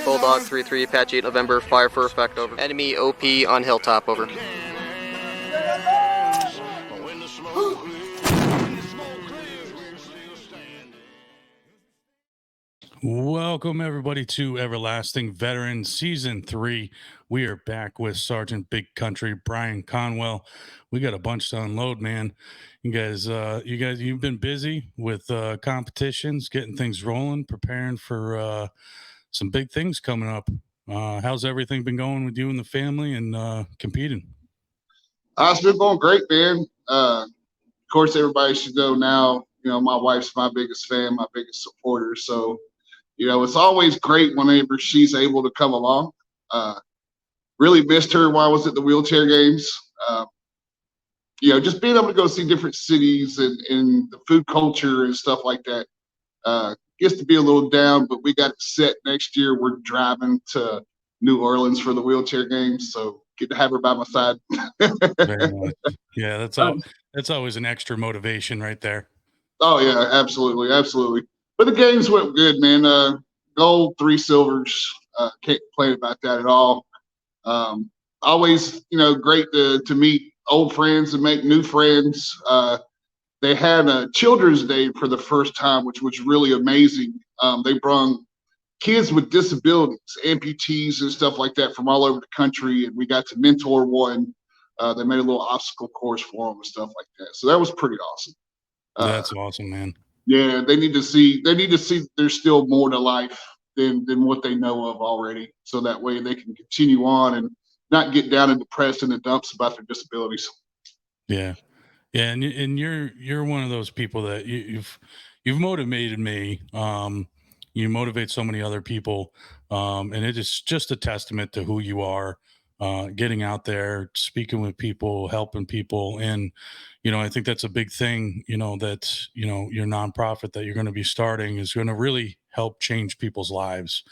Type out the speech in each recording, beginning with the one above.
Bulldog 3-3, patch 8 November, fire for effect, over. Enemy OP on Hilltop, over. Welcome, everybody, to Everlasting Veteran Season 3. We are back with Sergeant Big Country, Brian Conwell. We got a bunch to unload, man. You've been busy with competitions, getting things rolling, preparing for some big things coming up. How's everything been going with you and the family and competing? It's been going great, man. Of course, everybody should know now, my wife's my biggest fan, my biggest supporter. So, it's always great whenever she's able to come along. Really missed her while I was at the wheelchair games. Just being able to go see different cities and the food culture and stuff like that gets to be a little down, but we got it set next year. We're driving to New Orleans for the wheelchair games, so get to have her by my side. Very much. Yeah, that's always an extra motivation right there. Oh yeah, absolutely, absolutely. But the games went good, man. Gold, 3 silvers. Can't complain about that at all. Always, great to meet old friends and make new friends. They had a Children's Day for the first time, which was really amazing. They brought kids with disabilities, amputees and stuff like that from all over the country, and we got to mentor one. They made a little obstacle course for them and stuff like that. So that was pretty awesome. That's awesome, man. Yeah, they need to see there's still more to life than what they know of already. So that way they can continue on and not get down and depressed in the dumps about their disabilities. Yeah. Yeah, and you're one of those people that you've motivated me. You motivate so many other people, and it is just a testament to who you are. Getting out there, speaking with people, helping people, and I think that's a big thing. That your nonprofit that you're going to be starting is going to really help change people's lives,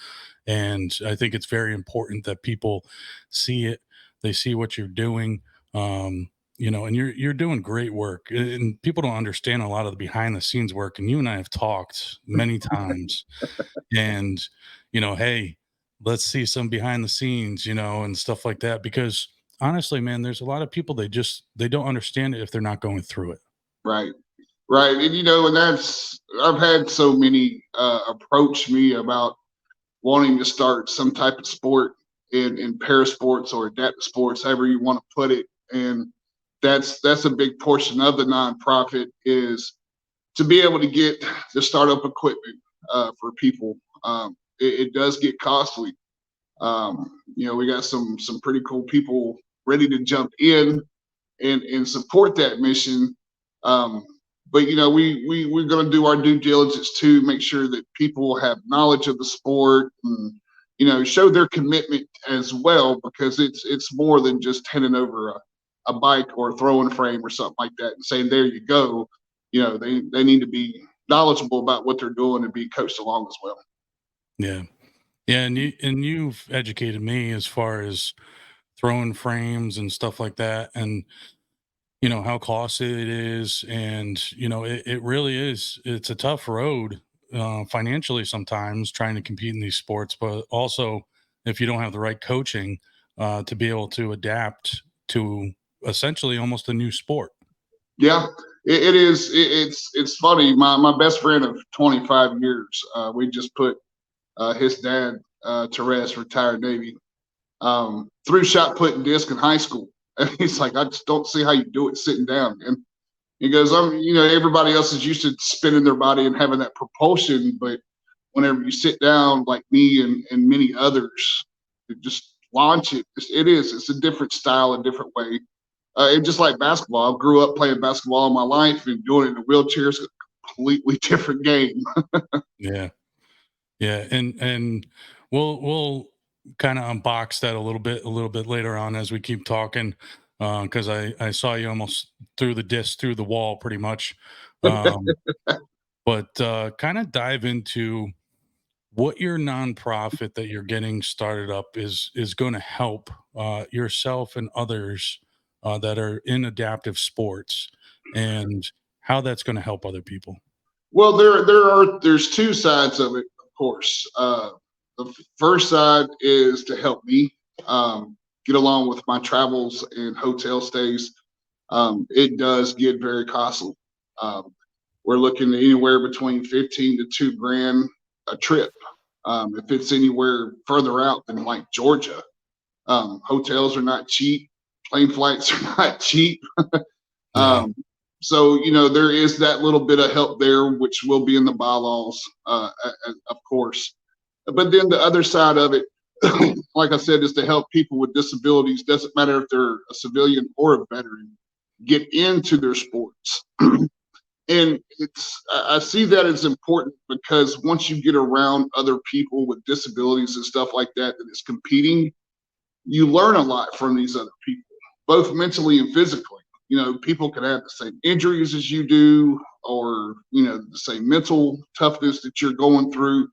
and I think it's very important that people see it. They see what you're doing. And you're doing great work, and people don't understand a lot of the behind the scenes work, and you and I have talked many times. And hey, let's see some behind the scenes, and stuff like that, because honestly, man, there's a lot of people they don't understand it if they're not going through it. Right. And and that's I've had so many approach me about wanting to start some type of sport in para sports or adaptive sports, however you want to put it. And that's a big portion of the nonprofit, is to be able to get the startup equipment for people. It does get costly. We got some pretty cool people ready to jump in and support that mission. But we're going to do our due diligence to make sure that people have knowledge of the sport and show their commitment as well, because it's more than just handing over a bike or a throwing frame or something like that and saying, there you go. They need to be knowledgeable about what they're doing and be coached along as well. Yeah. And you've educated me as far as throwing frames and stuff like that, and how costly it is, and it really is. It's a tough road financially sometimes, trying to compete in these sports, but also if you don't have the right coaching to be able to adapt to essentially almost a new sport. Yeah, it is. It's funny. My best friend of 25 years, we just put his dad to rest, retired Navy, threw shot put and disc in high school. And he's like, I just don't see how you do it sitting down. And he goes, everybody else is used to spinning their body and having that propulsion, but whenever you sit down like me and many others, just launch it. It's a different style, a different way. And just like basketball, I grew up playing basketball all my life, and doing it in a wheelchair is a completely different game. Yeah. And we'll kind of unbox that a little bit later on as we keep talking, because I saw you almost threw the disc through the wall pretty much. But kind of dive into what your nonprofit that you're getting started up is going to help yourself and others that are in adaptive sports, and how that's going to help other people. Well, there's two sides of it, of course. The first side is to help me get along with my travels and hotel stays. It does get very costly. Um, we're looking at anywhere between 15 to 2 grand a trip. If it's anywhere further out than like Georgia, hotels are not cheap. Plane flights are not cheap. Yeah. So, there is that little bit of help there, which will be in the bylaws, of course. But then the other side of it, like I said, is to help people with disabilities. Doesn't matter if they're a civilian or a veteran, get into their sports. And I see that as important because once you get around other people with disabilities and stuff like that is competing, you learn a lot from these other people, both mentally and physically. People can have the same injuries as you do, or the same mental toughness that you're going through,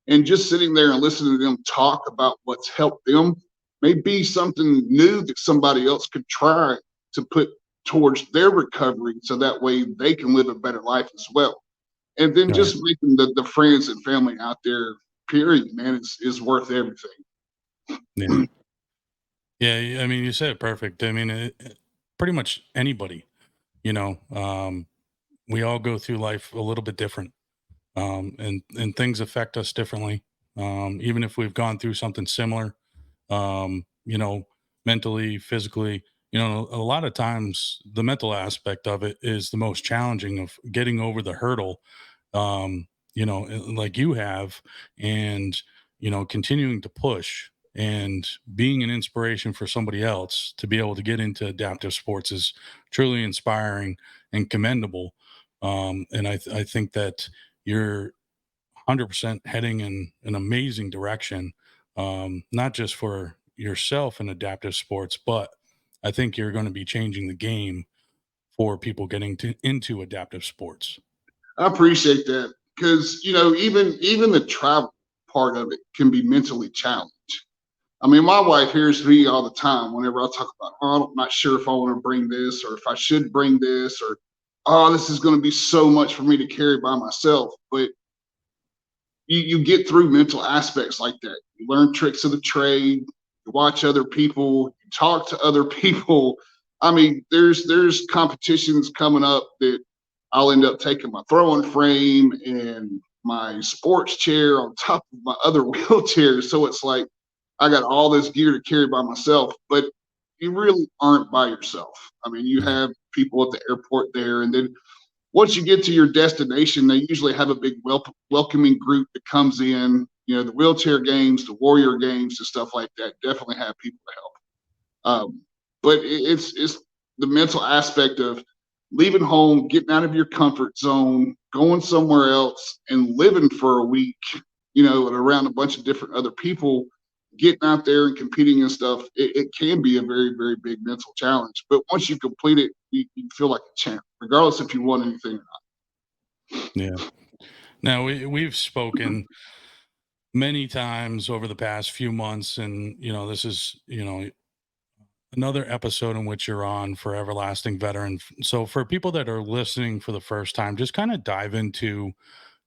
and just sitting there and listening to them talk about what's helped them may be something new that somebody else could try to put towards their recovery, so that way they can live a better life as well. And then Right. just making the friends and family out there, period, man, is worth everything. Yeah. Yeah. I mean, you said it perfect. I mean, pretty much anybody, you know, um, we all go through life a little bit different, and things affect us differently. Even if we've gone through something similar, you know, mentally, physically, a lot of times the mental aspect of it is the most challenging of getting over the hurdle, like you have, and, continuing to push and being an inspiration for somebody else to be able to get into adaptive sports is truly inspiring and commendable. And I think that you're 100% heading in an amazing direction, not just for yourself in adaptive sports, but I think you're going to be changing the game for people getting into adaptive sports. I appreciate that because even the travel part of it can be mentally challenged. I mean, my wife hears me all the time whenever I talk about, oh, I'm not sure if I want to bring this or if I should bring this, or oh, this is going to be so much for me to carry by myself. But you get through mental aspects like that. You learn tricks of the trade, you watch other people, you talk to other people. I mean, there's competitions coming up that I'll end up taking my throwing frame and my sports chair on top of my other wheelchair. So it's like I got all this gear to carry by myself, but you really aren't by yourself. I mean, you Yeah. have people at the airport there, and then once you get to your destination, they usually have a big welcoming group that comes in. The wheelchair games, the warrior games, and stuff like that definitely have people to help. But it's the mental aspect of leaving home, getting out of your comfort zone, going somewhere else, and living for a week. And around a bunch of different other people, getting out there and competing and stuff. It can be a very, very big mental challenge. But once you complete it, you feel like a champ, regardless if you won anything or Yeah. Now we've spoken many times over the past few months, and this is another episode in which you're on for Everlasting Veteran. So for people that are listening for the first time, just kind of dive into,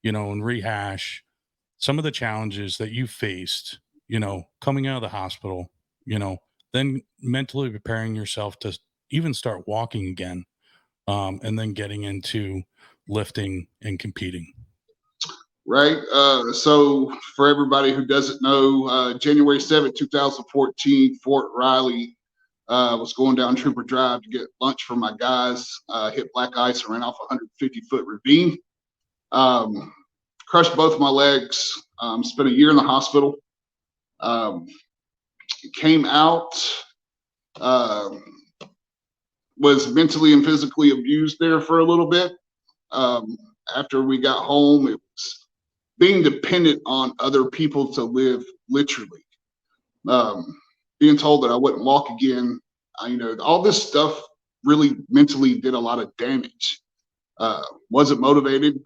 and rehash some of the challenges that you faced, coming out of the hospital, then mentally preparing yourself to even start walking again, and then getting into lifting and competing. right? So for everybody who doesn't know, January 7th, 2014, Fort Riley, was going down Trooper Drive to get lunch for my guys, hit black ice and ran off a 150-foot ravine. Um, crushed both my legs, spent a year in the hospital. Um, came out, um, was mentally and physically abused there for a little bit. Um, After we got home, it was being dependent on other people to live, literally. Um, Being told that I wouldn't walk again. All this stuff really mentally did a lot of damage. Wasn't motivated.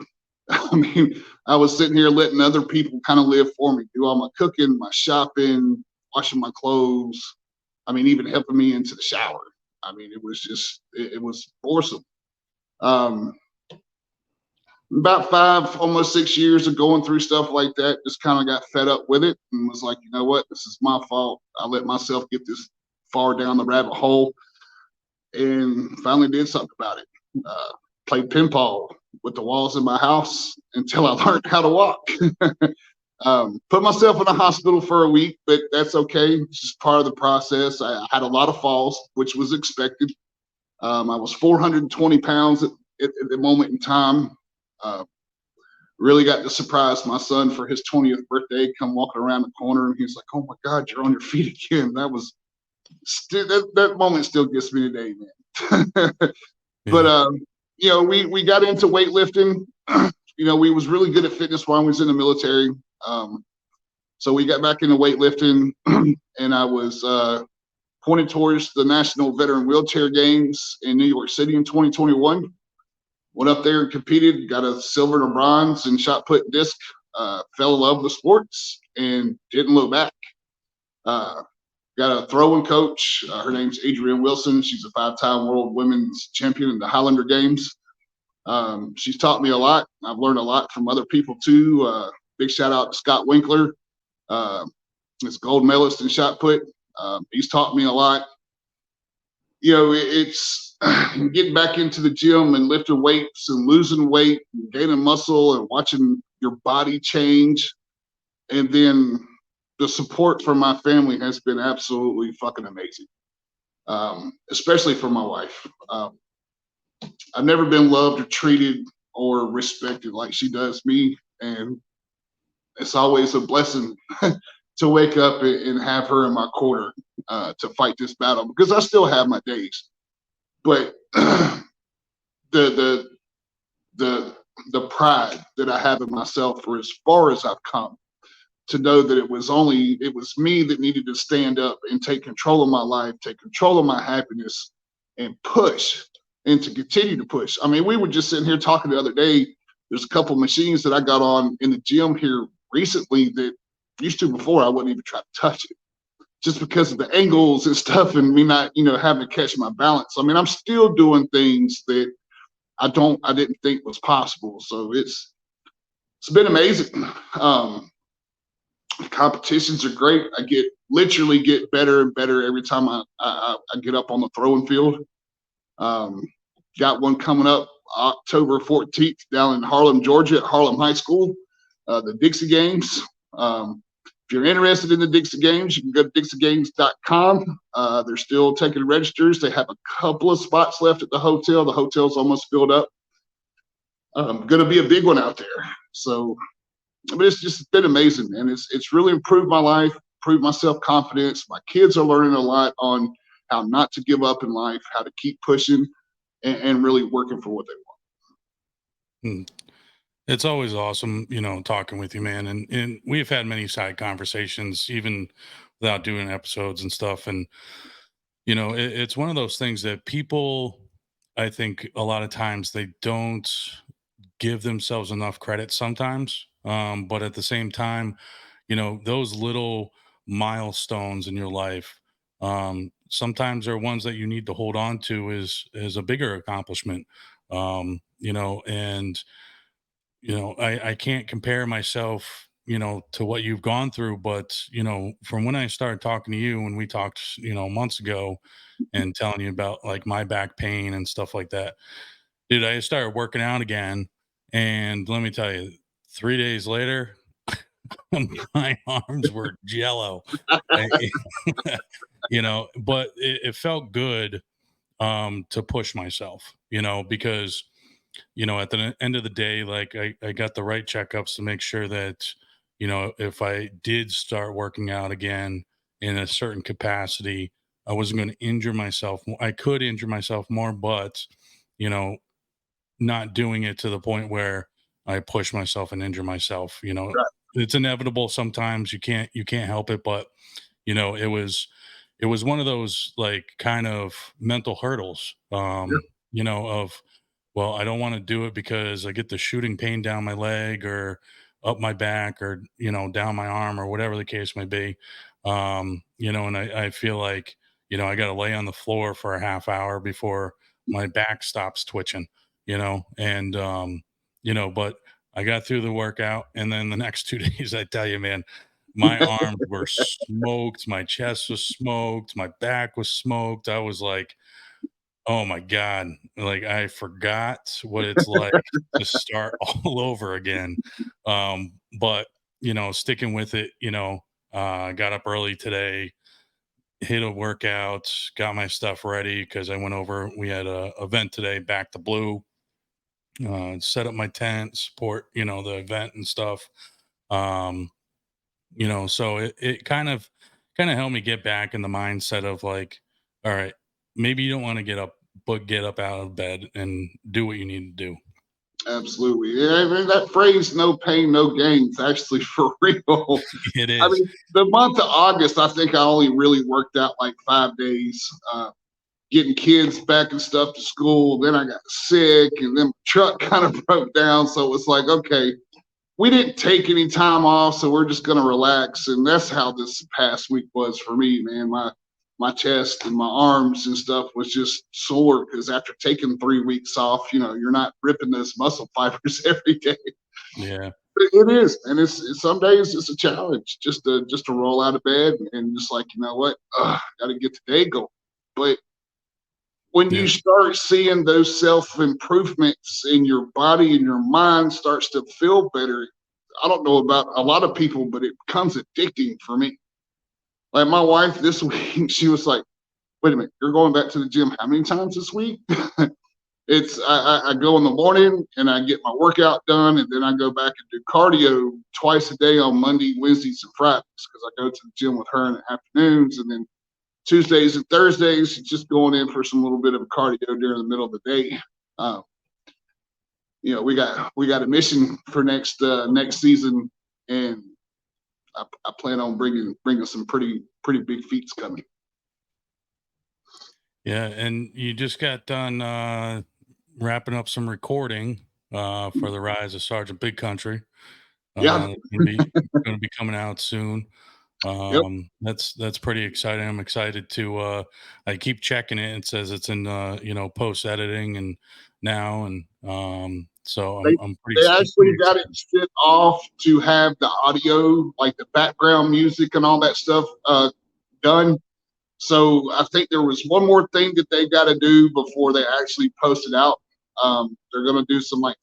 I mean, I was sitting here letting other people kind of live for me, do all my cooking, my shopping, washing my clothes. I mean, even helping me into the shower. I mean, it was just, it was awesome. Um, about 5, almost 6 years of going through stuff like that, just kind of got fed up with it and was like, you know what, this is my fault. I let myself get this far down the rabbit hole, and finally did something about it. Played pinball with the walls in my house until I learned how to walk. Put myself in the hospital for a week, but that's okay. It's just part of the process. I had a lot of falls, which was expected. I was 420 pounds at the moment in time. Really got to surprise my son for his 20th birthday. Come walking around the corner, and he's like, "Oh my God, you're on your feet again." That was that moment still gets me today, man. But you know, we got into weightlifting. You know, we was really good at fitness while I was in the military. So we got back into weightlifting, and I was pointed towards the National Veteran Wheelchair Games in New York City in 2021. Went up there and competed, got a silver and a bronze in shot put and disc. Fell in love with sports and didn't look back. Got a throwing coach. Her name's Adrienne Wilson. She's a 5-time world women's champion in the Highlander Games. She's taught me a lot. I've learned a lot from other people too. Big shout out to Scott Winkler. This gold medalist in shot put. He's taught me a lot. You know, it's getting back into the gym and lifting weights and losing weight and gaining muscle and watching your body change. And then the support from my family has been absolutely fucking amazing, especially for my wife. I've never been loved or treated or respected like she does me, and it's always a blessing to wake up and have her in my corner to fight this battle, because I still have my days, but the pride that I have in myself for as far as I've come, to know that it was me that needed to stand up and take control of my life, take control of my happiness, and push, and to continue to push. I mean, we were just sitting here talking the other day. There's a couple machines that I got on in the gym here recently that used to before I wouldn't even try to touch it, just because of the angles and stuff and me not, you know, having to catch my balance. I mean, I'm still doing things that I didn't think was possible. So it's been amazing. Competitions are great. I literally get better and better every time I get up on the throwing field. Got one coming up October 14th down in Harlem, Georgia at Harlem High School, the Dixie Games. If you're interested in the Dixie Games, you can go to dixiegames.com. They're still taking registers. They have a couple of spots left at the hotel. The hotel's almost filled up. Going to be a big one out there. So, but it's just been amazing, man. It's really improved my life, improved my self-confidence. My kids are learning a lot on how not to give up in life, how to keep pushing, and really working for what they want. It's always awesome, you know, talking with you, man. And we've had many side conversations, even without doing episodes and stuff. And, you know, it's one of those things that people, I think a lot of times they don't give themselves enough credit sometimes. But at the same time, you know, those little milestones in your life, sometimes are ones that you need to hold on to is a bigger accomplishment. You know, and you know, I can't compare myself, you know, to what you've gone through, but you know, from when I started talking to you, when we talked, you know, months ago, and telling you about like my back pain and stuff like that, dude, I started working out again, and let me tell you, 3 days later, my arms were jello. I- you know, but it felt good to push myself, you know, because you know, at the end of the day, like I got the right checkups to make sure that, you know, if I did start working out again in a certain capacity, I wasn't going to injure myself. I could injure myself more, but, you know, not doing it to the point where I push myself and injure myself. You know, Right. it's inevitable sometimes. You can't help it, but you know, it was one of those like kind of mental hurdles, you know, of, well, I don't want to do it because I get the shooting pain down my leg or up my back or, you know, down my arm or whatever the case may be. You know, and I feel like, you know, I got to lay on the floor for a half hour before my back stops twitching, you know, and, but I got through the workout, and then the next 2 days, I tell you, man, my arms were smoked, my chest was smoked, my back was smoked. I was like, oh my God, like I forgot what it's like to start all over again. But sticking with it, got up early today, hit a workout, got my stuff ready because I went over. We had a event today, Back to Blue. Set up my tent, support the event and stuff. Um, so it kind of helped me get back in the mindset of like, all right, maybe you don't want to get up, but get up out of bed and do what you need to do. Absolutely. Yeah, I mean, that phrase, no pain, no gain, is actually for real. It I is. mean, the month of August, I think I only really worked out like 5 days, getting kids back and stuff to school. Then I got sick, and then my truck kind of broke down. So it was like, okay, we didn't take any time off, so we're just gonna relax. And that's how this past week was for me, man. My chest and my arms and stuff was just sore because after taking 3 weeks off, you're not ripping those muscle fibers every day. Yeah. But it is, and it's some days it's a challenge just to roll out of bed and just like, you know what, got to get the day going. But when you Yeah. start seeing those self improvements in your body and your mind starts to feel better, I don't know about a lot of people, but it becomes addicting for me. Like my wife this week, she was like, "Wait a minute, you're going back to the gym how many times this week?" I go in the morning and I get my workout done, and then I go back and do cardio twice a day on Monday, Wednesdays, and Fridays because I go to the gym with her in the afternoons, and then Tuesdays and Thursdays just going in for some little bit of cardio during the middle of the day. Um, we got a mission for next season, and I plan on bringing some pretty big feats coming. Yeah. And you just got done wrapping up some recording for the Rise of Sergeant Big Country. Yeah. Going to be coming out soon. Yep. That's pretty exciting. I'm excited to I keep checking it. It says it's in post editing and now, and so They I'm they actually pretty got it excited. sent off to have the audio, like the background music and all that stuff, done. So I think there was one more thing that they got to do before they actually post it out. They're going to do some like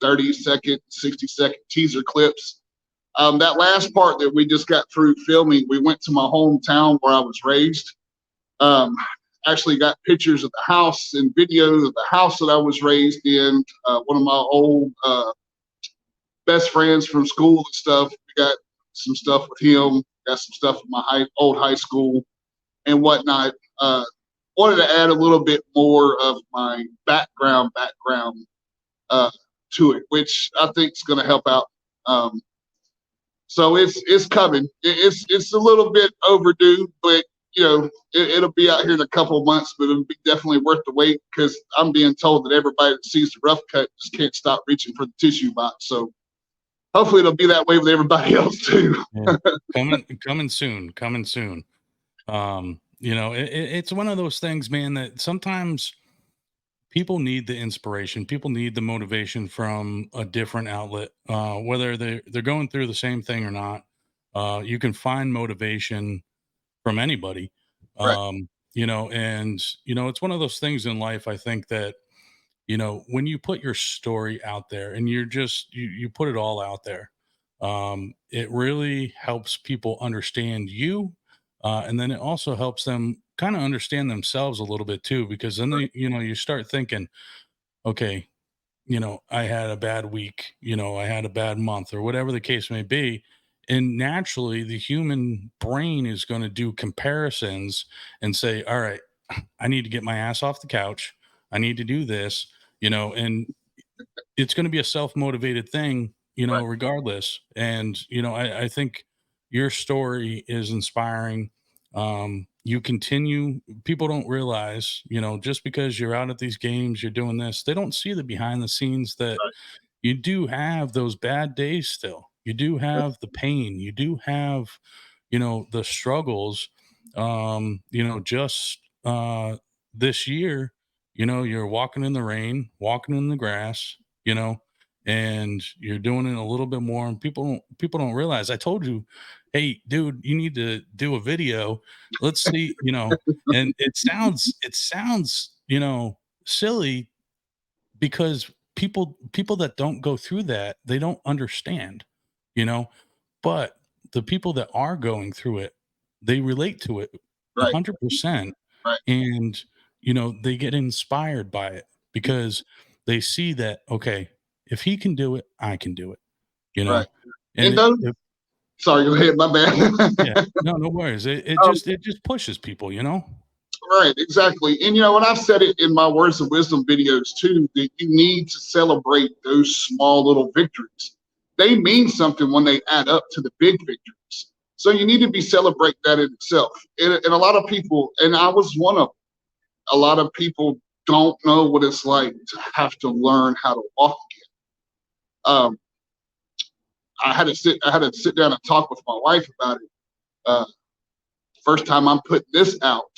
30-second, 60-second teaser clips. That last part that we just got through filming, we went to my hometown where I was raised. Um, Actually got pictures of the house and videos of the house that I was raised in. One of my old best friends from school and stuff. We got some stuff with him. Got some stuff with my old high school and whatnot. Wanted to add a little bit more of my background uh, to it, which I think is going to help out. So it's coming. It's a little bit overdue, but it'll be out here in a couple of months. But it'll be definitely worth the wait because I'm being told that everybody that sees the rough cut just can't stop reaching for the tissue box. So hopefully it'll be that way with everybody else too. Yeah. Coming soon. Coming soon. It's one of those things, man, that sometimes people need the inspiration. People need the motivation from a different outlet, whether they're going through the same thing or not. You can find motivation from anybody. Right. It's one of those things in life. I think that when you put your story out there and you put it all out there, it really helps people understand you, and then it also helps them kind of understand themselves a little bit too, because then you start thinking, okay, I had a bad week, I had a bad month, or whatever the case may be. And naturally, the human brain is going to do comparisons and say, all right, I need to get my ass off the couch. I need to do this, and it's going to be a self-motivated thing, Right. regardless. And, I think your story is inspiring. You continue, people don't realize, just because you're out at these games, you're doing this, they don't see the behind the scenes that you do have those bad days still. You do have the pain. You do have, the struggles. Just this year, you're walking in the rain, walking in the grass, you know, and you're doing it a little bit more, and people don't realize. I told you, hey, dude, you need to do a video. Let's see, and it sounds silly, because people that don't go through that, they don't understand, you know but the people that are going through it, they relate to it Right. 100%. Right. And they get inspired by it, because they see that, okay, if he can do it, I can do it. Right. And And those, sorry, go ahead, my yeah, bad. no worries. It Um, just pushes people. Right, exactly. And and I've said it in my words of wisdom videos too, that you need to celebrate those small little victories. They mean something when they add up to the big victories. So you need to be celebrate that in itself. And a lot of people, and I was one of them, a lot of people don't know what it's like to have to learn how to walk again. I had to sit down and talk with my wife about it. First time I'm putting this out.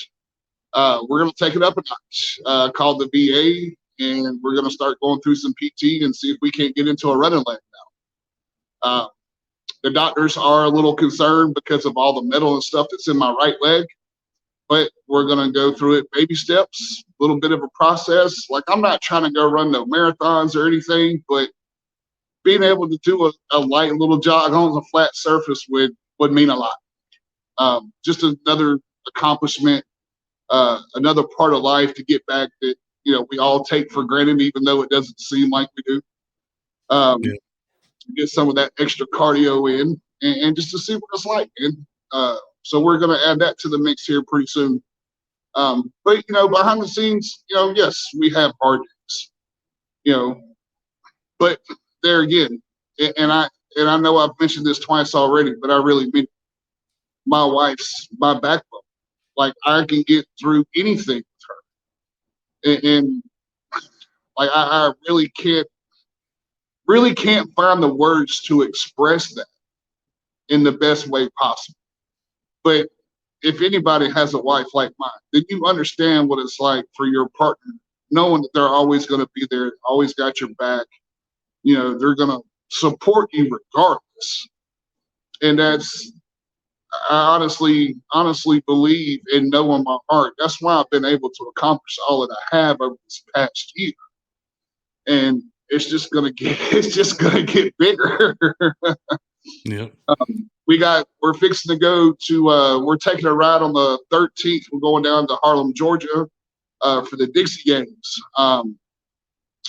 We're going to take it up a notch. Call the VA, and we're going to start going through some PT and see if we can't get into a running leg now. The doctors are a little concerned because of all the metal and stuff that's in my right leg, but we're going to go through it baby steps, a little bit of a process. Like, I'm not trying to go run no marathons or anything, but being able to do a light little jog on a flat surface would mean a lot. Just another accomplishment. Another part of life to get back that we all take for granted, even though it doesn't seem like we do. Yeah. Get some of that extra cardio in, and just to see what it's like. And so we're going to add that to the mix here pretty soon. But behind the scenes, yes, we have hard days. But there again, and I know I've mentioned this twice already, but I really mean it. My wife's my backbone. Like, I can get through anything with her, and like I really can't find the words to express that in the best way possible. But if anybody has a wife like mine, then you understand what it's like for your partner, knowing that they're always going to be there, always got your back. They're going to support you regardless, and that's. I honestly believe and know in my heart. That's why I've been able to accomplish all that I have over this past year. And it's just gonna get bigger. Yep. We're fixing to go to. We're taking a ride on the 13th. We're going down to Harlem, Georgia, for the Dixie Games.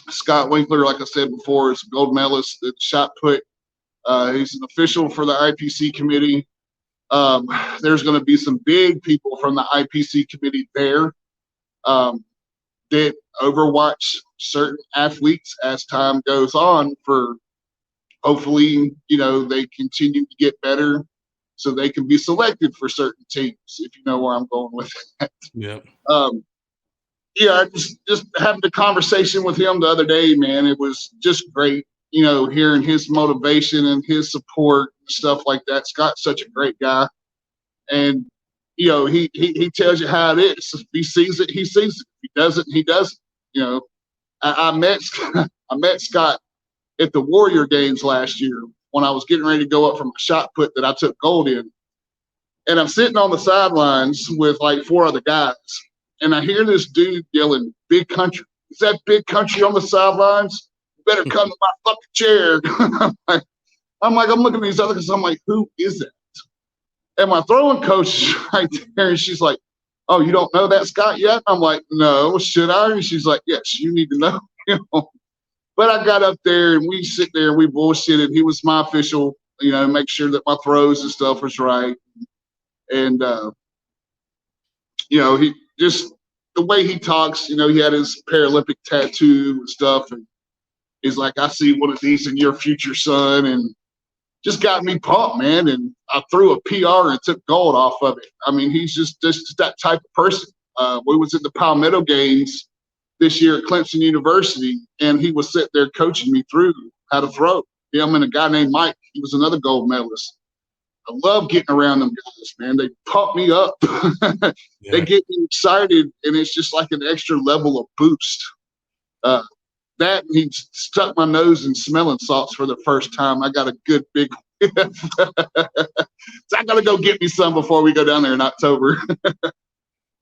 Scott Winkler, like I said before, is a gold medalist at shot put. He's an official for the IPC committee. There's going to be some big people from the IPC committee there that overwatch certain athletes as time goes on, for hopefully, they continue to get better so they can be selected for certain teams, if you know where I'm going with that. Yeah. Yeah, just having a conversation with him the other day, man, it was just great. Hearing his motivation and his support and stuff like that. Scott's such a great guy. And, he tells you how it is. If he sees it, he sees it. If he doesn't, he doesn't. I met Scott at the Warrior Games last year when I was getting ready to go up from a shot put that I took gold in. And I'm sitting on the sidelines with like 4 other guys. And I hear this dude yelling, "Big Country." Is that Big Country on the sidelines? Better come to my fucking chair. I'm looking at these other guys. I'm like, who is that? And my throwing coach is right there, and she's like, "Oh, you don't know that Scott yet?" I'm like, "No, should I?" And she's like, "Yes, you need to know." But I got up there, and we sit there, and we bullshitted. He was my official, make sure that my throws and stuff was right. And he just, the way he talks, he had his Paralympic tattoo and stuff, and he's like, "I see one of these in your future, son," and just got me pumped, man. And I threw a PR and took gold off of it. I mean, he's just that type of person. We was at the Palmetto Games this year at Clemson University, and he was sitting there coaching me through how to throw. Him and a guy named Mike, he was another gold medalist. I love getting around them guys, man. They pump me up. Yeah. They get me excited, and it's just like an extra level of boost. that he stuck my nose in smelling salts for the first time. I got a good big so I gotta go get me some before we go down there in October.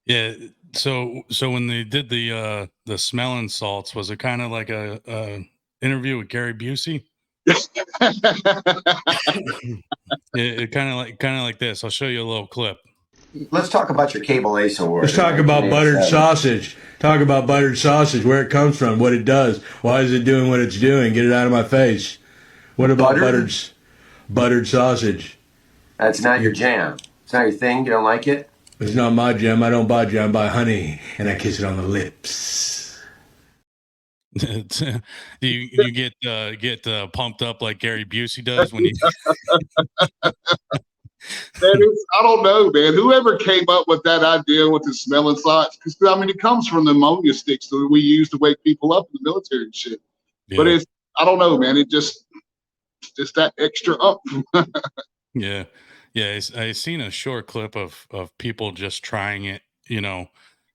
Yeah. So when they did the smelling salts, was it kind of like a interview with Gary Busey? It kind of like this. I'll show you a little clip. Let's talk about your Cable Ace Award. Let's talk about buttered sausage. Talk about buttered sausage, where it comes from, what it does. Why is it doing what it's doing? Get it out of my face. What about buttered sausage? That's not your jam. It's not your thing. You don't like it? It's not my jam. I don't buy jam. I buy honey, and I kiss it on the lips. you get pumped up like Gary Busey does when he. I don't know, man. Whoever came up with that idea with the smelling salts, because I mean, it comes from the ammonia sticks that we use to wake people up in the military and shit. Yeah. But I don't know, man. It just that extra up. Yeah. I seen a short clip of people just trying it,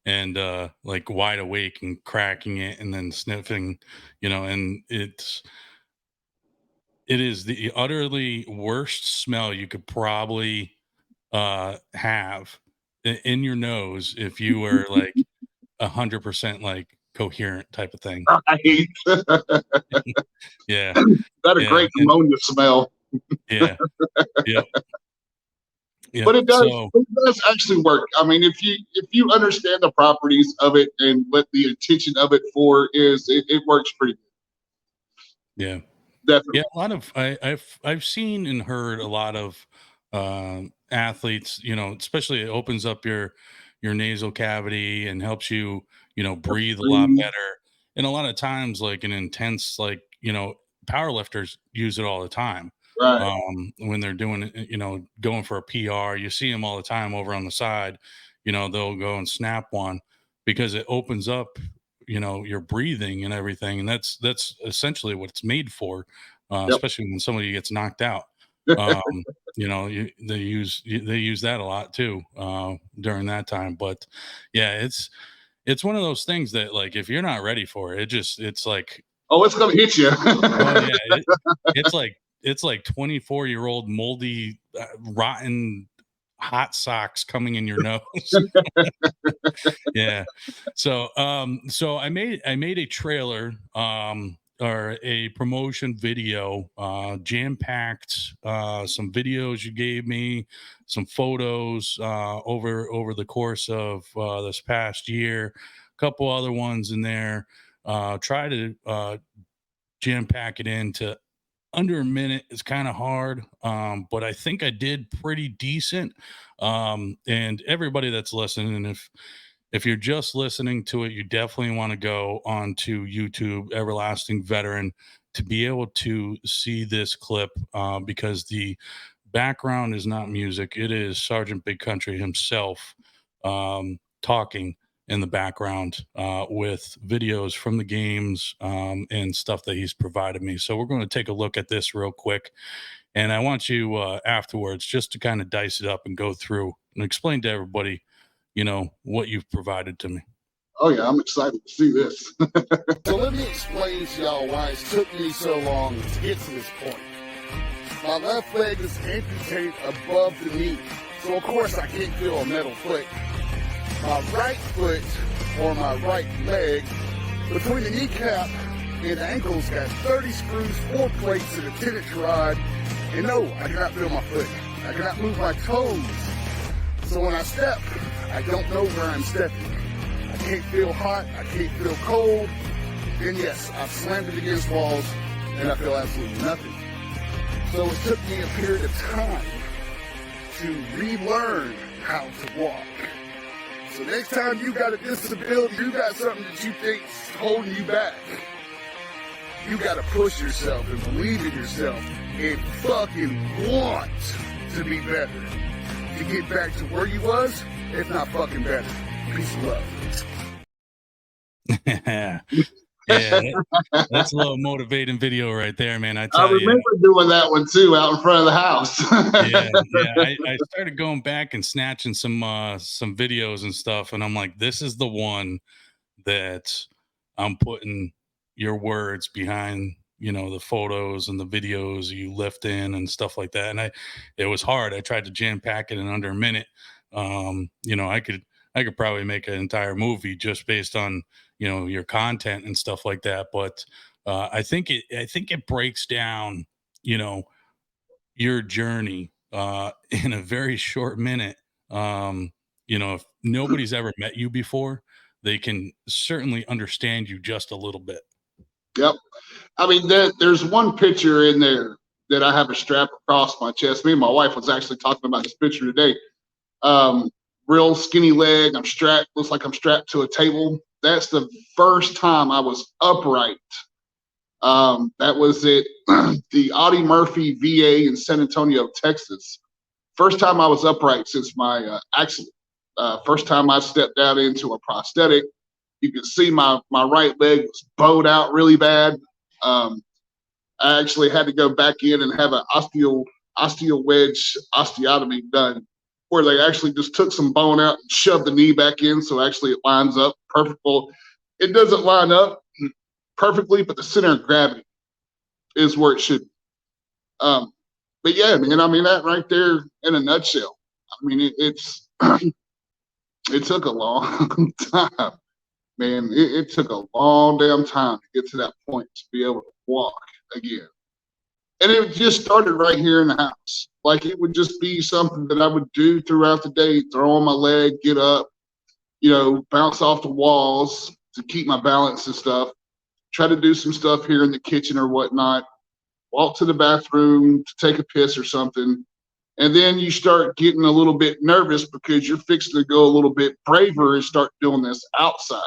and like wide awake and cracking it and then sniffing, and it is the utterly worst smell you could probably have in your nose if you were like 100% like coherent type of thing. Right. Yeah. That a great ammonia smell. Yeah. Yeah. Yeah. But it does actually work. I mean, if you understand the properties of it and what the intention of it for is, it works pretty good. Yeah. Definitely. Yeah, a lot of I've seen and heard a lot of athletes, especially it opens up your nasal cavity and helps you, breathe a lot better. And a lot of times, like an intense, like, power lifters use it all the time. Right. When they're doing it, going for a PR, you see them all the time over on the side, they'll go and snap one because it opens up, your breathing and everything. And that's essentially what it's made for, especially when somebody gets knocked out. They use that a lot too, during that time. But yeah, it's one of those things that, like, if you're not ready for it, it's like, oh, it's going to hit you. oh yeah. It's like 24-year-old moldy, rotten hot socks coming in your nose. Yeah. So I made a trailer, or a promotion video, jam-packed, some videos you gave me, some photos, over the course of, this past year, a couple other ones in there, try to, jam-pack it into under a minute. Is kind of hard, but I think I did pretty decent. And everybody that's listening, if you're just listening to it, you definitely want to go onto YouTube, Everlasting Veteran, to be able to see this clip, because the background is not music. It is Sergeant Big Country himself, talking in the background, with videos from the games, and stuff that he's provided me. So we're going to take a look at this real quick. And I want you, afterwards, just to kind of dice it up and go through and explain to everybody, what you've provided to me. Oh yeah, I'm excited to see this. So let me explain to y'all why it took me so long to get to this point. My left leg is amputated above the knee, so of course I can't feel a metal foot. My right foot, or my right leg, between the kneecap and ankles, got 30 screws, 4 plates, and a 10-inch rod. And no, I cannot feel my foot. I cannot move my toes. So when I step, I don't know where I'm stepping. I can't feel hot, I can't feel cold. And yes, I've slammed it against walls, and I feel absolutely nothing. So it took me a period of time to relearn how to walk. So next time you got a disability, you got something that you think's holding you back, you gotta push yourself and believe in yourself and fucking want to be better. To get back to where you was, if not fucking better. Peace and love. Yeah, that's a little motivating video right there, man. I remember doing that one too, out in front of the house. I started going back and snatching some videos and stuff, and I'm like, this is the one that I'm putting, your words behind, the photos and the videos you lift in and stuff like that. And it was hard. I tried to jam pack it in under a minute. I could probably make an entire movie just based on, your content and stuff like that. But I think it breaks down, your journey in a very short minute. If nobody's ever met you before, they can certainly understand you just a little bit. Yep. I mean, there's one picture in there that I have a strap across my chest. Me and my wife was actually talking about this picture today. Real skinny leg. I'm strapped. Looks like I'm strapped to a table. That's the first time I was upright. That was at the Audie Murphy VA in San Antonio, Texas. First time I was upright since my accident. First time I stepped down into a prosthetic. You could see my right leg was bowed out really bad. I actually had to go back in and have an osteo wedge osteotomy done, where they actually just took some bone out and shoved the knee back in, so actually it lines up perfect. Well, it doesn't line up perfectly, but the center of gravity is where it should be. But yeah, man, I mean, that right there in a nutshell. I mean, it's it took a long time. Man, it took a long damn time to get to that point to be able to walk again. And it just started right here in the house. Like, it would just be something that I would do throughout the day, throw on my leg, get up, bounce off the walls to keep my balance and stuff, try to do some stuff here in the kitchen or whatnot, walk to the bathroom to take a piss or something. And then you start getting a little bit nervous because you're fixing to go a little bit braver and start doing this outside.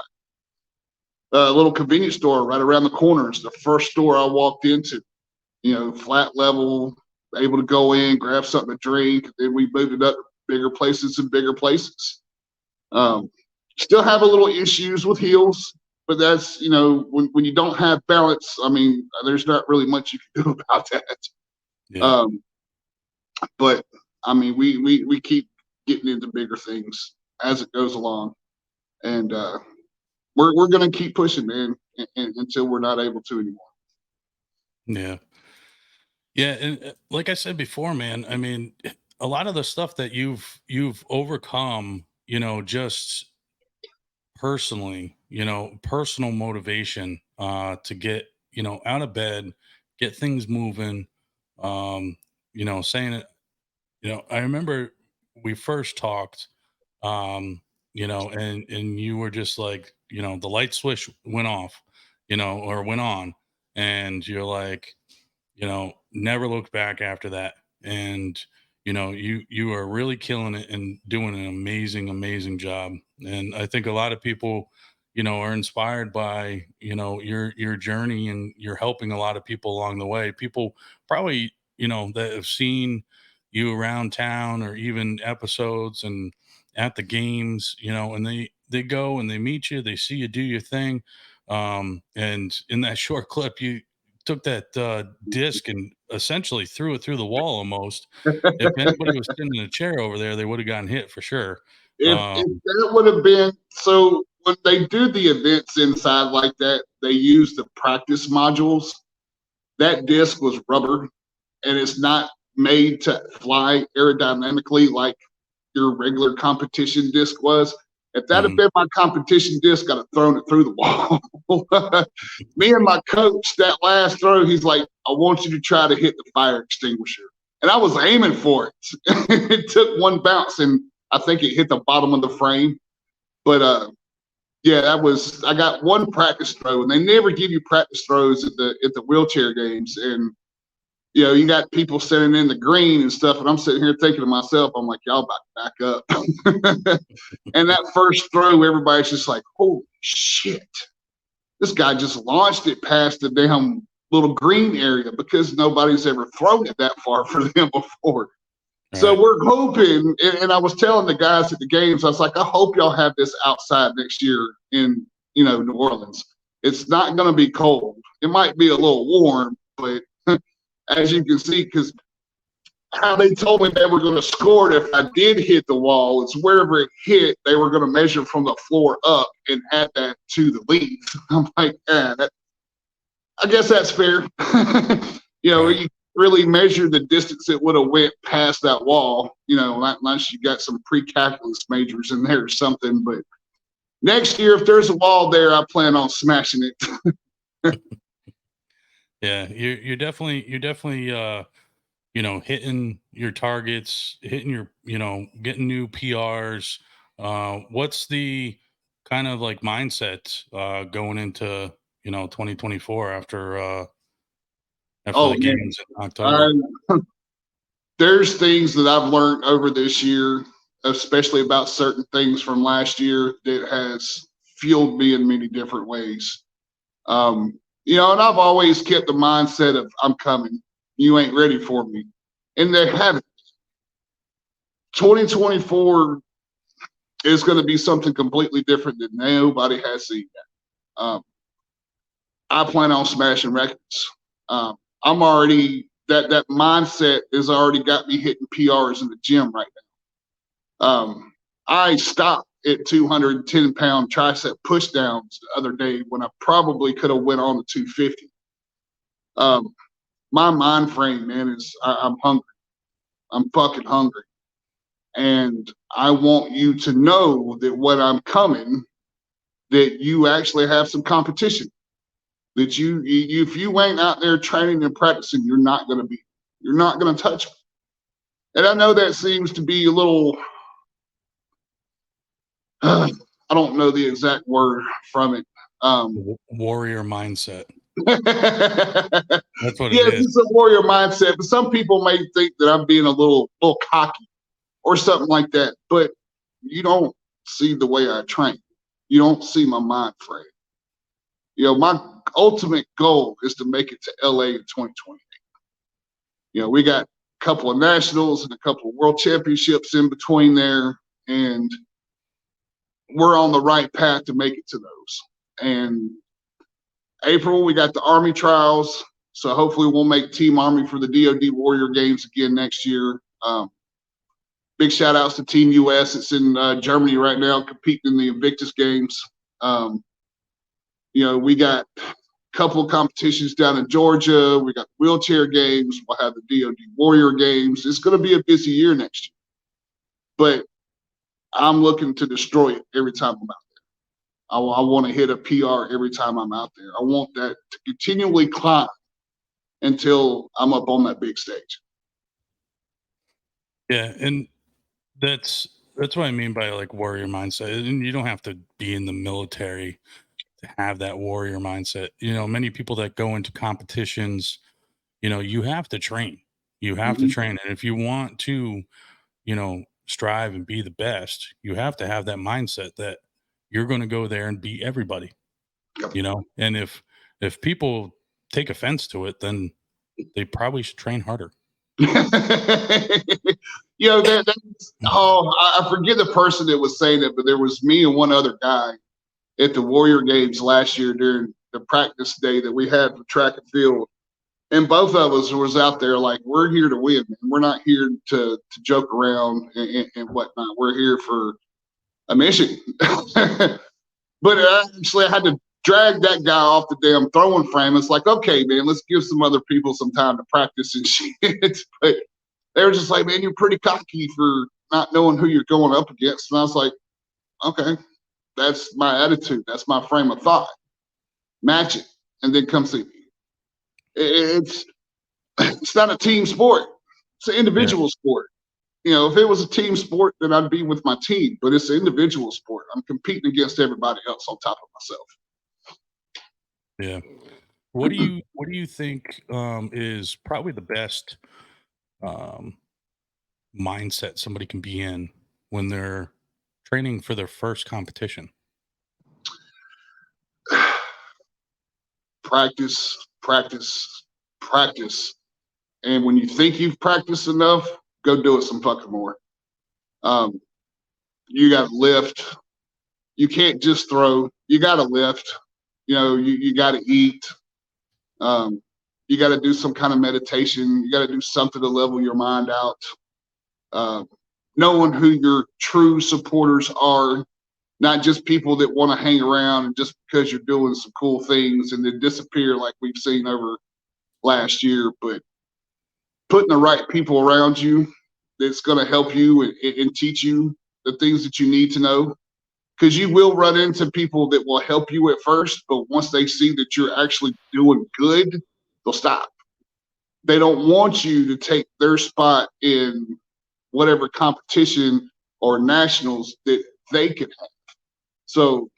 A little convenience store right around the corner is the first store I walked into. Flat level, able to go in, grab something to drink. Then we moved it up to bigger places and bigger places. Still have a little issues with heels, but that's, when you don't have balance, I mean, there's not really much you can do about that. Yeah. But I mean, we keep getting into bigger things as it goes along, and we're gonna keep pushing, man, until we're not able to anymore. Yeah. Yeah, and like I said before, man, I mean, a lot of the stuff that you've overcome, just personally, personal motivation to get, out of bed, get things moving, saying it, I remember we first talked, and you were just like, the light switch went off, or went on, and you're like, never looked back after that. And, you are really killing it and doing an amazing job. And I think a lot of people, are inspired by, your journey, and you're helping a lot of people along the way. People probably, that have seen you around town or even episodes and at the games, and they go and they meet you, they see you do your thing. And in that short clip, you took that disc and essentially threw it through the wall almost. If anybody was sitting in a chair over there, they would have gotten hit for sure. If that would have been, so when they do the events inside like that, they use the practice modules. That disc was rubber, and it's not made to fly aerodynamically like your regular competition disc was. If that had been my competition disc, I'd have thrown it through the wall. Me and my coach, that last throw, he's like, I want you to try to hit the fire extinguisher. And I was aiming for it. It took one bounce, and I think it hit the bottom of the frame. But yeah, I got one practice throw, and they never give you practice throws at the wheelchair games. And you got people sitting in the green and stuff, and I'm sitting here thinking to myself, I'm like, y'all about to back up. And that first throw, everybody's just like, holy shit. This guy just launched it past the damn little green area, because nobody's ever thrown it that far for them before. Right. So we're hoping, and I was telling the guys at the games, I was like, I hope y'all have this outside next year in, New Orleans. It's not going to be cold. It might be a little warm, but as you can see, because how they told me they were going to score it if I did hit the wall, it's wherever it hit, they were going to measure from the floor up and add that to the lead. I'm like, I guess that's fair. Right. You really measure the distance it would have went past that wall, unless you got some pre-calculus majors in there or something. But next year, if there's a wall there, I plan on smashing it. Yeah, you're definitely hitting your targets, hitting your, getting new PRs. What's the kind of like mindset going into 2024 after Oh the man, games in October? there's things that I've learned over this year, especially about certain things from last year, that has fueled me in many different ways. And I've always kept the mindset of I'm coming. You ain't ready for me. And they haven't. 2024 is going to be something completely different that nobody has seen yet. I plan on smashing records. I'm already that mindset has already got me hitting PRs in the gym right now. I stopped at 210-pound tricep push downs the other day when I probably could have went on to 250. My mind frame, man, is I'm hungry. I'm fucking hungry. And I want you to know that when I'm coming, that you actually have some competition. That you if you ain't out there training and practicing, you're not going to touch me. And I know that seems to be a little, I don't know the exact word from it. Warrior mindset. That's what yes, it is. it's a warrior mindset, but some people may think that I'm being a little cocky or something like that. But you don't see the way I train. You don't see my mind frame. My ultimate goal is to make it to LA in 2028. We got a couple of nationals and a couple of world championships in between there, and we're on the right path to make it to those. And April, we got the Army trials, so hopefully we'll make Team Army for the DoD Warrior Games again next year. Big shout outs to Team US. It's in Germany right now, competing in the Invictus Games. We got a couple of competitions down in Georgia. We got wheelchair games. We'll have the DoD Warrior Games. It's going to be a busy year next year. But I'm looking to destroy it every time I'm out there. I want to hit a PR every time I'm out there. I want that to continually climb until I'm up on that big stage. Yeah, and that's what I mean by like warrior mindset. And you don't have to be in the military to have that warrior mindset. Many people that go into competitions, you have to train. You have to train. And if you want to, strive and be the best, you have to have that mindset that you're going to go there and beat everybody. And if people take offense to it, then they probably should train harder. I forget the person that was saying it, but there was me and one other guy at the Warrior Games last year during the practice day that we had for track and field. And both of us was out there like, we're here to win, man. We're not here to joke around and whatnot. We're here for a mission. But actually, I had to drag that guy off the damn throwing frame. It's like, okay, man, let's give some other people some time to practice and shit. But they were just like, man, you're pretty cocky for not knowing who you're going up against. And I was like, okay, that's my attitude. That's my frame of thought. Match it, and then come see me. It's not a team sport. It's an individual sport. If it was a team sport, then I'd be with my team. But it's an individual sport. I'm competing against everybody else on top of myself. Yeah. What do you think is probably the best mindset somebody can be in when they're training for their first competition? Practice, practice, practice. And when you think you've practiced enough, go do it some fucking more. You got to lift. You can't just throw. You got to lift. You got to eat. You got to do some kind of meditation. You got to do something to level your mind out. Knowing who your true supporters are, not just people that want to hang around and just because you're doing some cool things and then disappear like we've seen over last year, but putting the right people around you that's going to help you and teach you the things that you need to know. Because you will run into people that will help you at first, but once they see that you're actually doing good, they'll stop. They don't want you to take their spot in whatever competition or nationals that they can have. So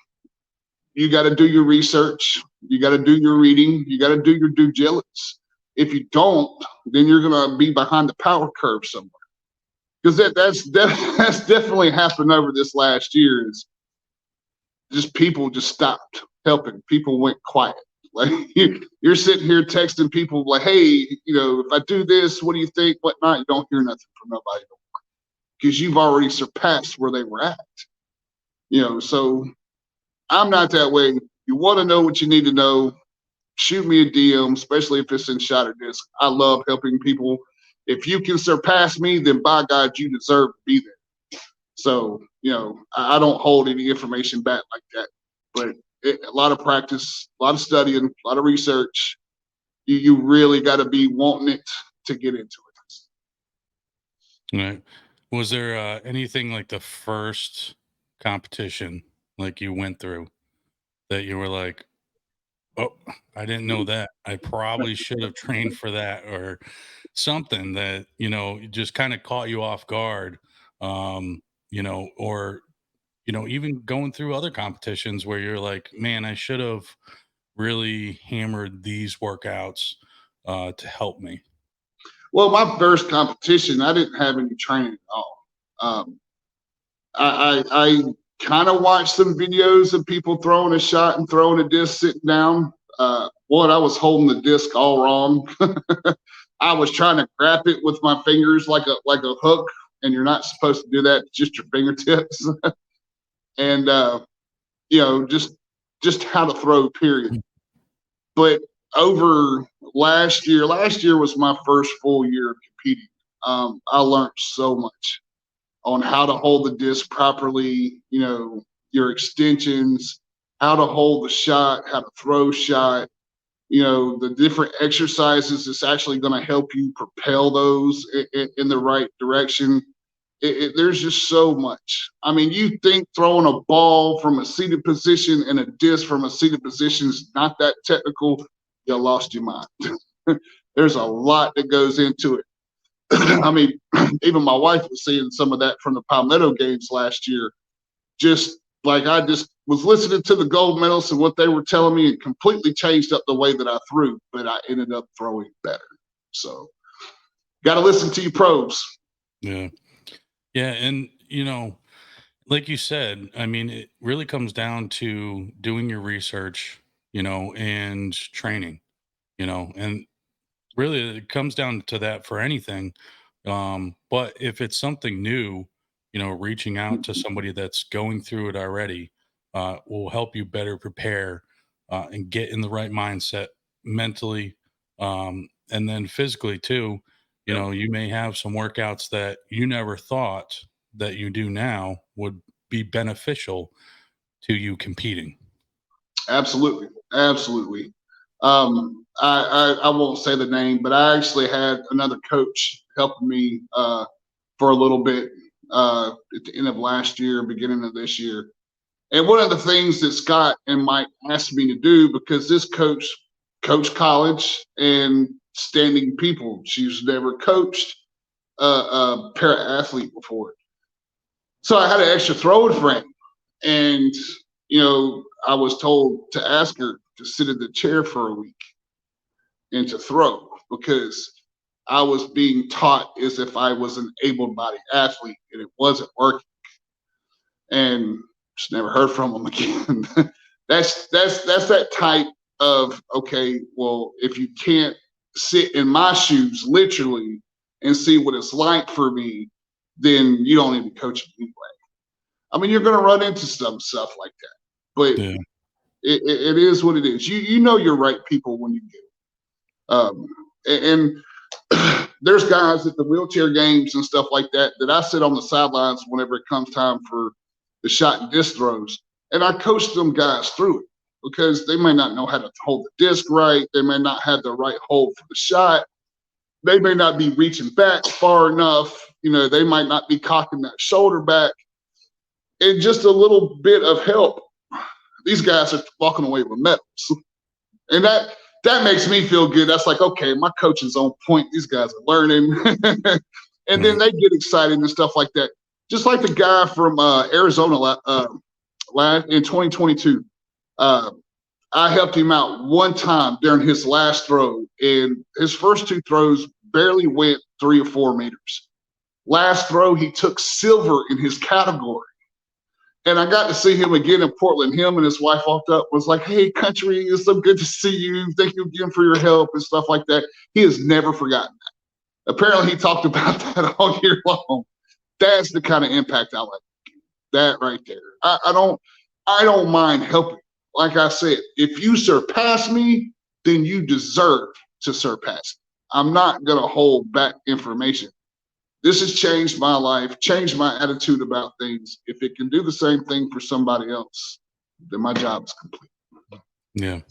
you got to do your research. You got to do your reading. You got to do your due diligence. If you don't, then you're going to be behind the power curve somewhere. Because that's definitely happened over this last year. Is just people just stopped helping. People went quiet. Like you're sitting here texting people like, hey, if I do this, what do you think? Whatnot? You don't hear nothing from nobody because you've already surpassed where they were at. So I'm not that way. You want to know what you need to know, shoot me a DM, especially if it's in shot or disc. I love helping people. If you can surpass me, then by God, you deserve to be there. So, I don't hold any information back like that. But a lot of practice, a lot of studying, a lot of research. You really got to be wanting it to get into it. Right. Was there anything like the first competition like you went through that you were like, oh, I didn't know that. I probably should have trained for that, or something that, just kind of caught you off guard, or, even going through other competitions where you're like, man, I should have really hammered these workouts to help me. Well, my first competition, I didn't have any training at all. I kind of watched some videos of people throwing a shot and throwing a disc sitting down. I was holding the disc all wrong. I was trying to grab it with my fingers like a hook, and you're not supposed to do that, just your fingertips. And just how to throw, period. But over last year was my first full year of competing. I learned so much on how to hold the disc properly, your extensions, how to hold the shot, how to throw shot, the different exercises that's actually going to help you propel those in the right direction. There's just so much. I mean, you think throwing a ball from a seated position and a disc from a seated position is not that technical, you lost your mind. There's a lot that goes into it. I mean, even my wife was seeing some of that from the Palmetto games last year. Just like I just was listening to the gold medalists and what they were telling me, and completely changed up the way that I threw, but I ended up throwing better. So got to listen to your pros. Yeah. Yeah. And, like you said, I mean, it really comes down to doing your research, and training, and really it comes down to that for anything. But if it's something new, reaching out to somebody that's going through it already will help you better prepare and get in the right mindset mentally, and then physically too. You may have some workouts that you never thought that you do now would be beneficial to you competing. Absolutely. I won't say the name, but I actually had another coach helping me for a little bit at the end of last year, beginning of this year. And one of the things that Scott and Mike asked me to do, because this coach coached college and standing people, she's never coached a para-athlete before. So I had an extra throwing frame. And, I was told to ask her to sit in the chair for a week and to throw, because I was being taught as if I was an able-bodied athlete, and it wasn't working. And just never heard from them again. That's that type of, okay, well, if you can't sit in my shoes literally and see what it's like for me, then you don't need to coach me anyway. I mean, you're going to run into some stuff like that, but Yeah. it is what it is. You know your right people when you get it. And there's guys at the wheelchair games and stuff like that I sit on the sidelines whenever it comes time for the shot and disc throws. And I coached them guys through it because they may not know how to hold the disc right. They may not have the right hold for the shot. They may not be reaching back far enough. They might not be cocking that shoulder back. And just a little bit of help, these guys are walking away with medals. And that makes me feel good. That's like, okay, my coach is on point. These guys are learning. And then they get excited and stuff like that. Just like the guy from Arizona in 2022. I helped him out one time during his last throw, and his first two throws barely went 3 or 4 meters. Last throw, he took silver in his category. And I got to see him again in Portland. Him and his wife walked up, was like, "Hey, country, it's so good to see you. Thank you again for your help," and stuff like that. He has never forgotten that. Apparently, he talked about that all year long. That's the kind of impact I like. That right there. I don't mind helping. Like I said, if you surpass me, then you deserve to surpass me. I'm not going to hold back information. This has changed my life, changed my attitude about things. If it can do the same thing for somebody else, then my job is complete. Yeah.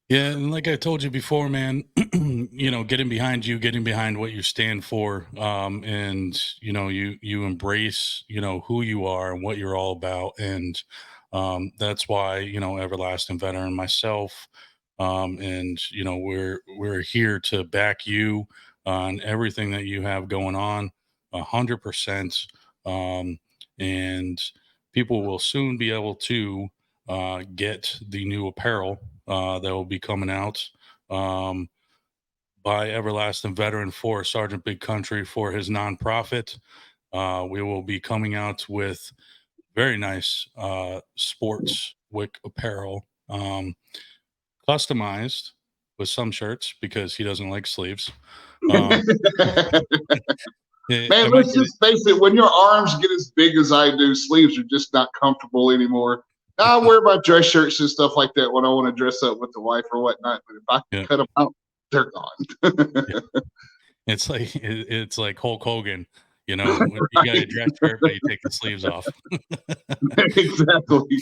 Yeah, and like I told you before, man, getting behind you, getting behind what you stand for, and you embrace, who you are and what you're all about, and that's why Everlasting Veteran, myself, and we're here to back you on everything that you have going on, 100%, and people will soon be able to get the new apparel that will be coming out by Everlasting Veteran for Sergeant Big Country for his nonprofit. We will be coming out with very nice sports wick apparel, customized with some shirts because he doesn't like sleeves. Man, let's just face it. When your arms get as big as I do, sleeves are just not comfortable anymore. I wear my dress shirts and stuff like that when I want to dress up with the wife or whatnot. But if I can cut them out, they're gone. It's like Hulk Hogan. You got a dress shirt, but you take the sleeves off. Exactly.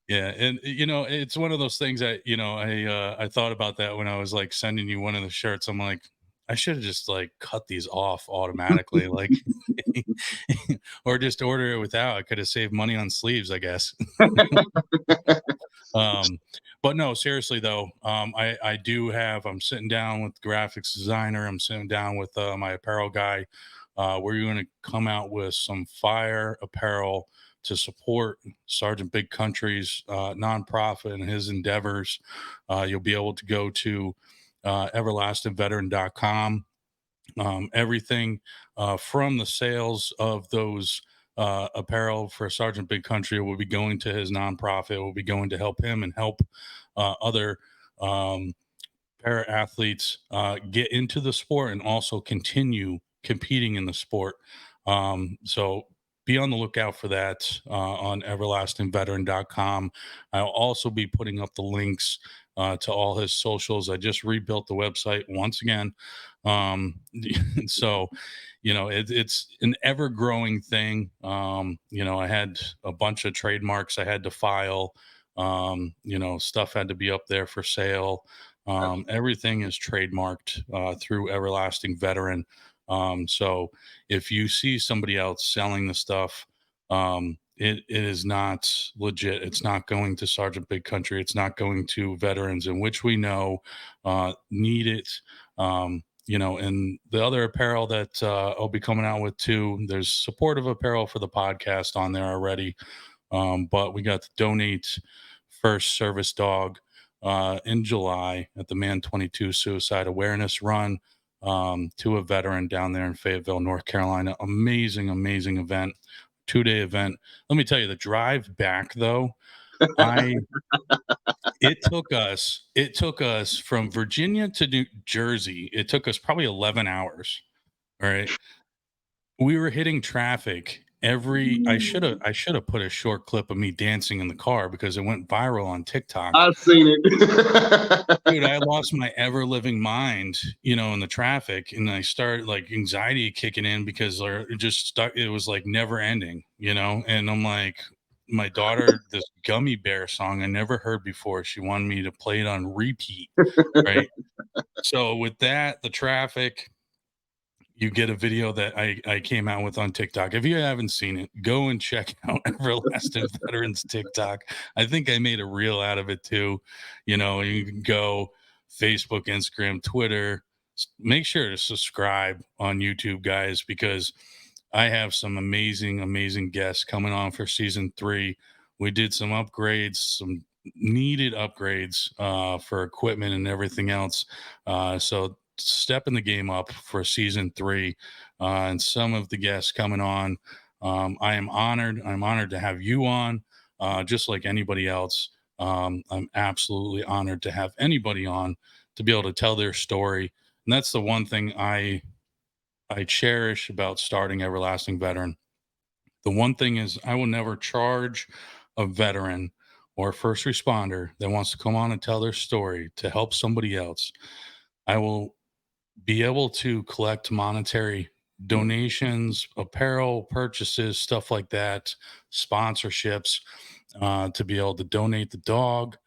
Yeah. And, it's one of those things that, I thought about that when I was like sending you one of the shirts. I'm like, I should have just like cut these off automatically, like, or just order it without. I could have saved money on sleeves, I guess. But no, seriously though, I'm sitting down with the graphics designer. I'm sitting down with my apparel guy. We're going to come out with some fire apparel to support Sergeant Big Country's nonprofit and his endeavors. You'll be able to go to everlastingveteran.com. Everything from the sales of those apparel for Sergeant Big Country will be going to his nonprofit. Will be going to help him and help other para athletes get into the sport and also continue competing in the sport. So be on the lookout for that on everlastingveteran.com. I'll also be putting up the links to all his socials. I just rebuilt the website once again. So, it's an ever growing thing. I had a bunch of trademarks I had to file. Stuff had to be up there for sale. Everything is trademarked through Everlasting Veteran. So if you see somebody else selling the stuff, it is not legit. It's not going to Sergeant Big Country. It's not going to veterans, in which we know need it. And the other apparel that I'll be coming out with too, there's supportive apparel for the podcast on there already. But we got the Donate First Service Dog in July at the Man 22 Suicide Awareness Run to a veteran down there in Fayetteville, North Carolina. Amazing event, 2-day event. Let me tell you, the drive back though, it took us from Virginia to New Jersey. It took us probably 11 hours. All right. We were hitting traffic I should have put a short clip of me dancing in the car because it went viral on TikTok. I've seen it. Dude, I lost my ever living mind, in the traffic, and I started like anxiety kicking in because it was like never ending, and I'm like, my daughter, this Gummy Bear song I never heard before, she wanted me to play it on repeat, right? So with that, the traffic, you get a video that I came out with on TikTok. If you haven't seen it, go and check out Everlasting Veterans TikTok. I think I made a reel out of it too. You can go Facebook, Instagram, Twitter. Make sure to subscribe on YouTube, guys, because I have some amazing, amazing guests coming on for season 3. We did some upgrades, some needed upgrades for equipment and everything else. So stepping the game up for season 3, and some of the guests coming on. I am honored. I'm honored to have you on, just like anybody else. I'm absolutely honored to have anybody on to be able to tell their story. And that's the one thing I cherish about starting Everlasting Veteran. The one thing is I will never charge a veteran or a first responder that wants to come on and tell their story to help somebody else. I will be able to collect monetary donations, apparel purchases, stuff like that, sponsorships, to be able to donate the dog,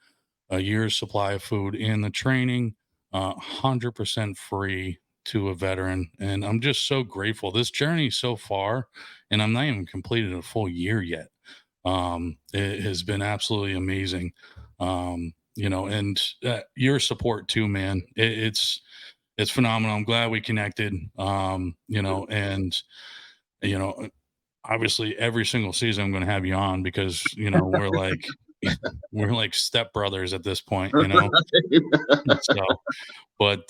a year's supply of food, and the training, 100% free to a veteran. And I'm just so grateful. This journey so far, and I'm not even completed a full year yet. It has been absolutely amazing. And your support too, man. It's phenomenal. I'm glad we connected. And obviously every single season I'm going to have you on because we're like we're like stepbrothers at this point, So, but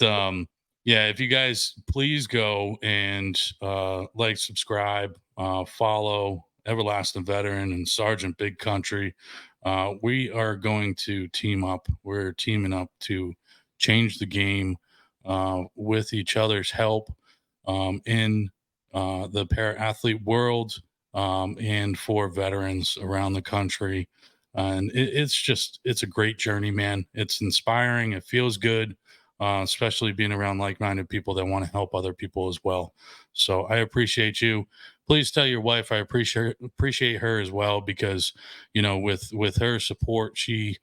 yeah, if you guys please go and like, subscribe, follow Everlasting Veteran and Sergeant Big Country. We are going to team up. We're teaming up to change the game with each other's help in the para-athlete world, and for veterans around the country. And it's a great journey, man. It's inspiring. It feels good, especially being around like-minded people that want to help other people as well. So I appreciate you. Please tell your wife I appreciate her as well, because with her support, she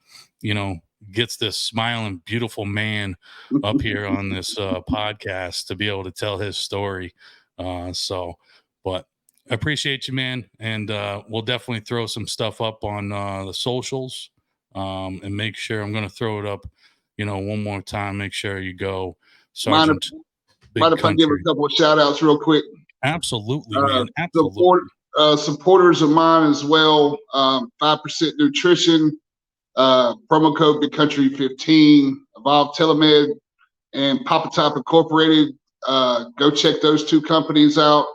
gets this smiling, beautiful man up here on this podcast to be able to tell his story. But I appreciate you, man. And we'll definitely throw some stuff up on the socials, and make sure I'm going to throw it up, one more time. Make sure you go, Sergeant Mind if I give a couple of shout outs real quick? Absolutely, man. Absolutely. Supporters of mine as well. 5% Nutrition, promo code Big Country 15, Evolve Telemed, and Papa Top Incorporated. Go check those 2 companies out.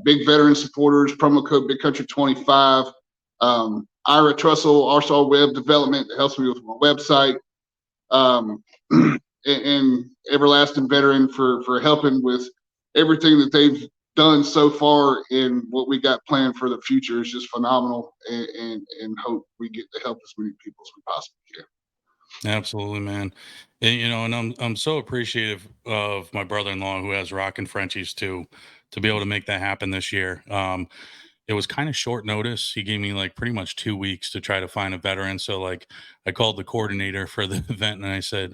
Big veteran supporters, promo code Big Country 25. Ira Trussell, Arsenal Web Development, that helps me with my website. And Everlasting Veteran for helping with everything that they've done so far, and what we got planned for the future is just phenomenal, and hope we get to help as many people as we possibly can. Absolutely, man. And I'm so appreciative of my brother-in-law who has Rockin' Frenchies too, to be able to make that happen this year. It was kind of short notice. He gave me like pretty much 2 weeks to try to find a veteran. So like I called the coordinator for the event and I said,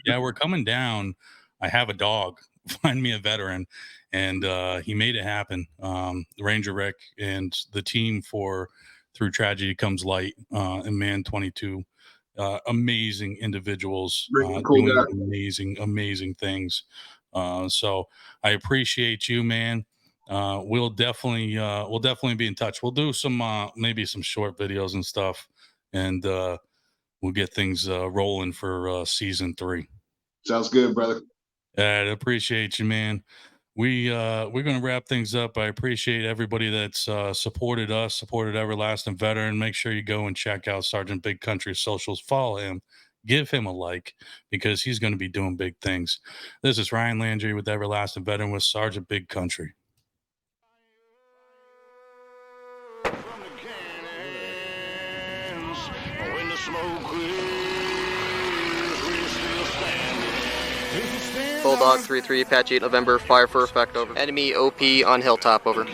yeah, we're coming down. I have a dog. Find me a veteran. And he made it happen. Ranger Rick and the team for Through Tragedy Comes Light, and Man 22. Amazing individuals, doing amazing things. So I appreciate you, man. We'll definitely be in touch. We'll do some maybe some short videos and stuff, and we'll get things rolling for season 3. Sounds good, brother. I appreciate you, man. We're gonna wrap things up. I appreciate everybody that's supported us, supported Everlasting Veteran. Make sure you go and check out Sergeant Big Country's socials. Follow him, give him a like, because he's going to be doing big things. This is Ryan Landry with Everlasting Veteran with Sergeant Big Country. When the smoke clears, we're still standing. Bulldog 3-3, patch 8 November, fire for effect, over. Enemy OP on hilltop, over.